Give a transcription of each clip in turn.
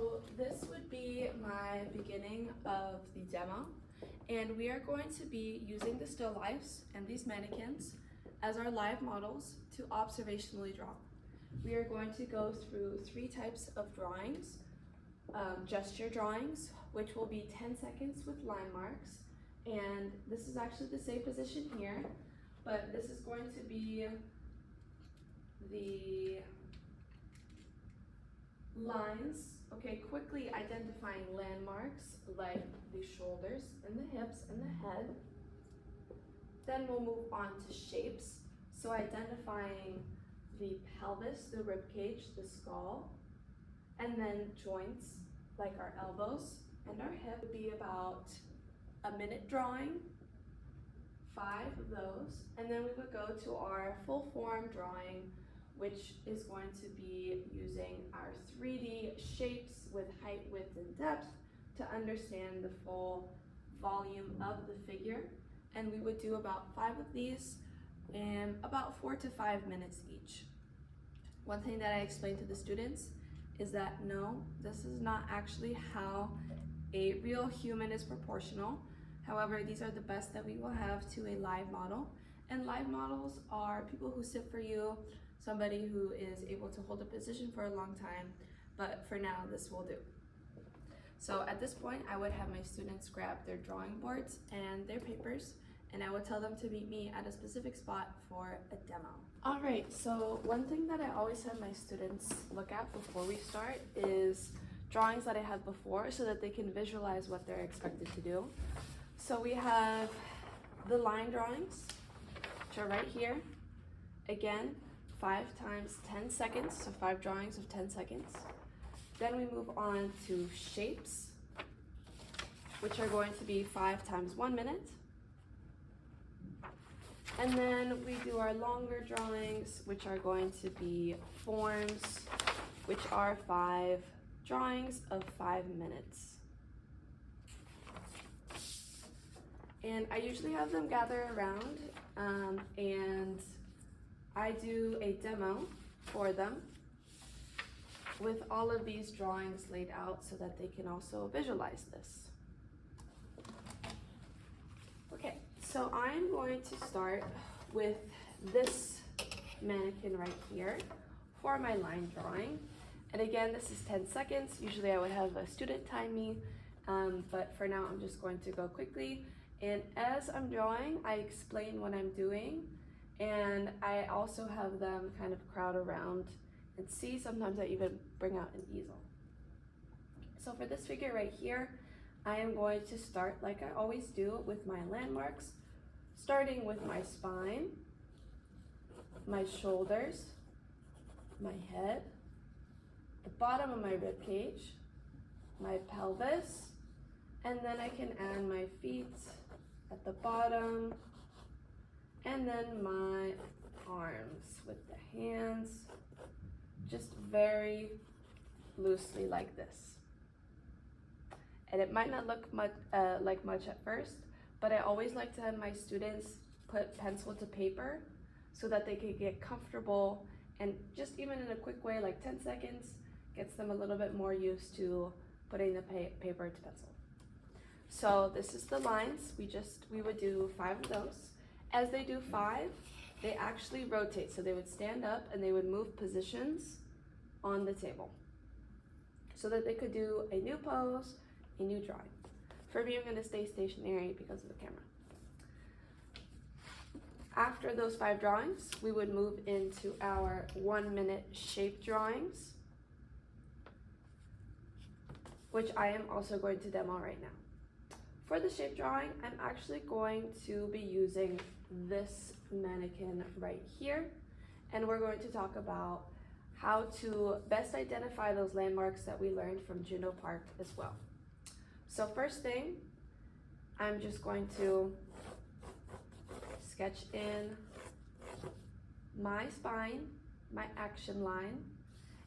So this would be my beginning of the demo, and we are going to be using the still lifes and these mannequins as our live models to observationally draw. We are going to go through 3 types of drawings. Gesture drawings, which will be 10 seconds with line marks, and this is actually the same position here, but this is going to be the lines, okay, quickly identifying landmarks like the shoulders and the hips and the head. Then we'll move on to shapes, so identifying the pelvis, the rib cage, the skull, and then joints like our elbows and our hip. Would be about a minute drawing, 5 of those, and then we would go to our full form drawing, which is going to be using our 3D shapes with height, width, and depth to understand the full volume of the figure. And we would do about 5 of these in about 4 to 5 minutes each. One thing that I explain to the students is that no, this is not actually how a real human is proportional. However, these are the best that we will have to a live model. And live models are people who sit for you, somebody who is able to hold a position for a long time, but for now, this will do. So at this point, I would have my students grab their drawing boards and their papers, and I would tell them to meet me at a specific spot for a demo. All right, so one thing that I always have my students look at before we start is drawings that I had before so that they can visualize what they're expected to do. So we have the line drawings, which are right here. Again, 5 times 10 seconds, so 5 drawings of 10 seconds. Then we move on to shapes, which are going to be 5 times 1 minute. And then we do our longer drawings, which are going to be forms, which are 5 drawings of 5 minutes. And I usually have them gather around and I do a demo for them with all of these drawings laid out so that they can also visualize this. Okay, so I'm going to start with this mannequin right here for my line drawing. And again, this is 10 seconds. Usually I would have a student time me, but for now I'm just going to go quickly. And as I'm drawing, I explain what I'm doing, and I also have them kind of crowd around and see. Sometimes I even bring out an easel. So for this figure right here, I am going to start like I always do with my landmarks, starting with my spine, my shoulders, my head, the bottom of my rib cage, my pelvis, and then I can add my feet at the bottom, and then my arms with the hands, just very loosely like this. And it might not look much like much at first, but I always like to have my students put pencil to paper so that they can get comfortable, and just even in a quick way, like 10 seconds, gets them a little bit more used to putting the paper to pencil. So this is the lines. We would do 5 of those. As they do 5, they actually rotate. So they would stand up and they would move positions on the table so that they could do a new pose, a new drawing. For me, I'm going to stay stationary because of the camera. After those 5 drawings, we would move into our 1 minute shape drawings, which I am also going to demo right now. For the shape drawing, I'm actually going to be using this mannequin right here, and we're going to talk about how to best identify those landmarks that we learned from Juneau Park as well. So first thing, I'm just going to sketch in my spine, my action line,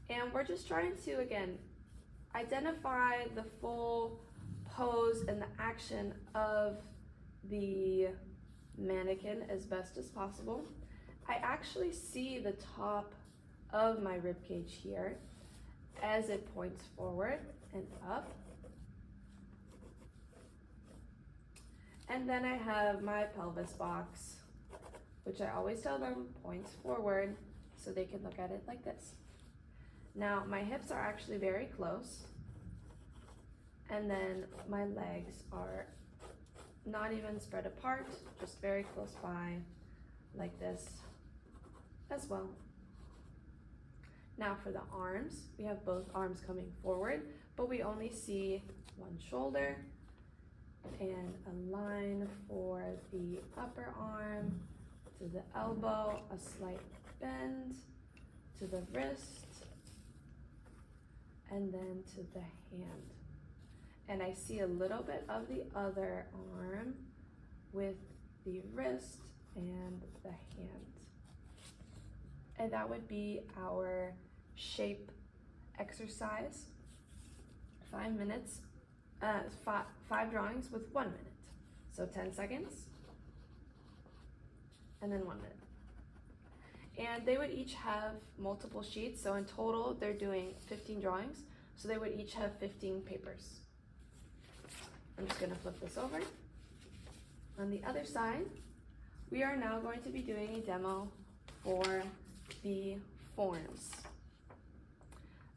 and we're just trying to, again, identify the full pose and the action of the mannequin as best as possible. I actually see the top of my rib cage here, as it points forward and up. And then I have my pelvis box, which I always tell them points forward so they can look at it like this. Now my hips are actually very close, and then my legs are not even spread apart, just very close by like this as well. Now for the arms, we have both arms coming forward, but we only see one shoulder, and a line for the upper arm to the elbow, a slight bend to the wrist, and then to the hand. And I see a little bit of the other arm with the wrist and the hand. And that would be our shape exercise. 5 minutes, five drawings with 1 minute. So 10 seconds, and then 1 minute. And they would each have multiple sheets, so in total they're doing 15 drawings, so they would each have 15 papers. I'm just gonna flip this over. On the other side, we are now going to be doing a demo for the forms.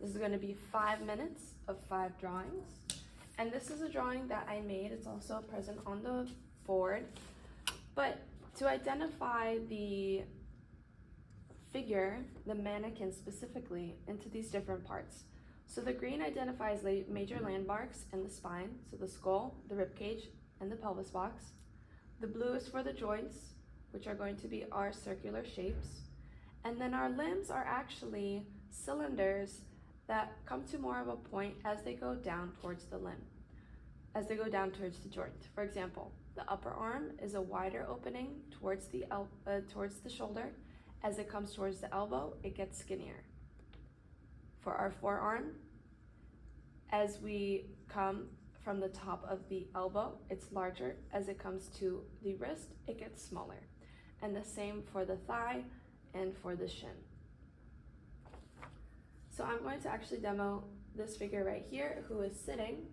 This is gonna be 5 minutes of 5 drawings. And this is a drawing that I made. It's also present on the board. But to identify the figure, the mannequin specifically, into these different parts. So the green identifies major landmarks in the spine, so the skull, the rib cage, and the pelvis box. The blue is for the joints, which are going to be our circular shapes. And then our limbs are actually cylinders that come to more of a point as they go down towards the limb, as they go down towards the joint. For example, the upper arm is a wider opening towards the shoulder. As it comes towards the elbow, it gets skinnier. For our forearm, as we come from the top of the elbow, it's larger. As it comes to the wrist, it gets smaller. And the same for the thigh and for the shin. So I'm going to actually demo this figure right here who is sitting,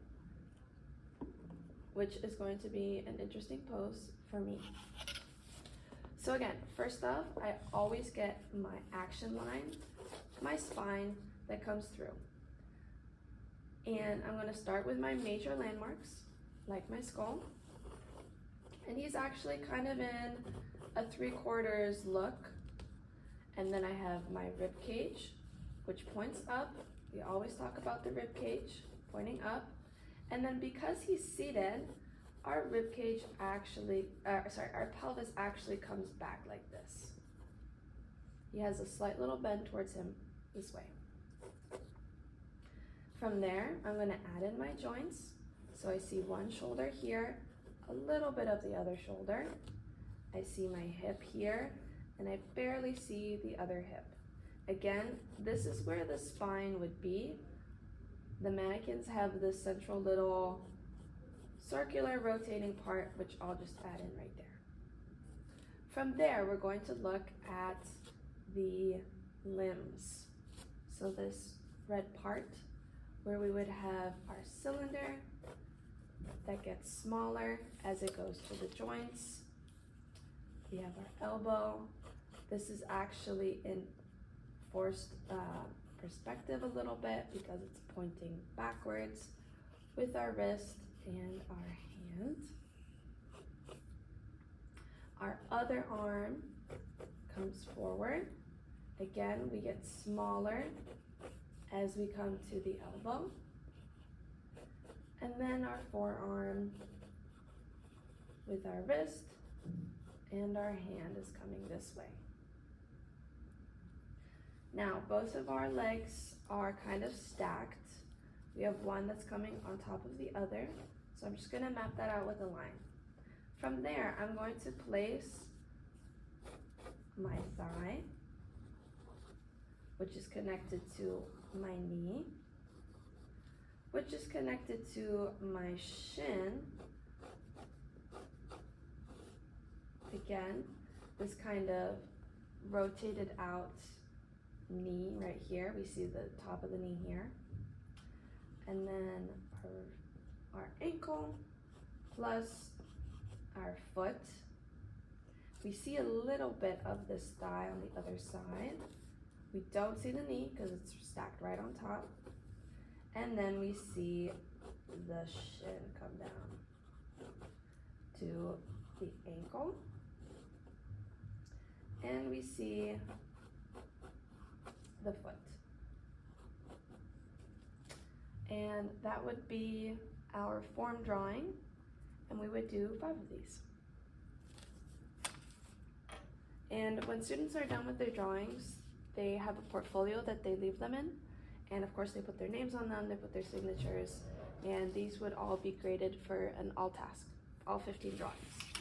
which is going to be an interesting pose for me. So again, first off, I always get my action line, my spine that comes through. And I'm gonna start with my major landmarks, like my skull. And he's actually kind of in a 3/4 look. And then I have my rib cage, which points up. We always talk about the rib cage pointing up. And then because he's seated, our rib cage actually, our pelvis actually comes back like this. He has a slight little bend towards him this way. From there, I'm gonna add in my joints. So I see one shoulder here, a little bit of the other shoulder. I see my hip here, and I barely see the other hip. Again, this is where the spine would be. The mannequins have this central little circular rotating part, which I'll just add in right there. From there, we're going to look at the limbs. So this red part, where we would have our cylinder that gets smaller as it goes to the joints. We have our elbow. This is actually in forced perspective a little bit because it's pointing backwards with our wrist and our hand. Our other arm comes forward. Again, we get smaller as we come to the elbow. And then our forearm with our wrist and our hand is coming this way. Now, both of our legs are kind of stacked. We have one that's coming on top of the other. So I'm just gonna map that out with a line. From there, I'm going to place my thigh, which is connected to my knee, which is connected to my shin. Again, this kind of rotated out knee right here. We see the top of the knee here. And then our ankle plus our foot. We see a little bit of this thigh on the other side. We don't see the knee because it's stacked right on top. And then we see the shin come down to the ankle. And we see the foot. And that would be our form drawing, and we would do 5 of these. And when students are done with their drawings, they have a portfolio that they leave them in, and of course they put their names on them, they put their signatures, and these would all be graded for an all task, all 15 drawings.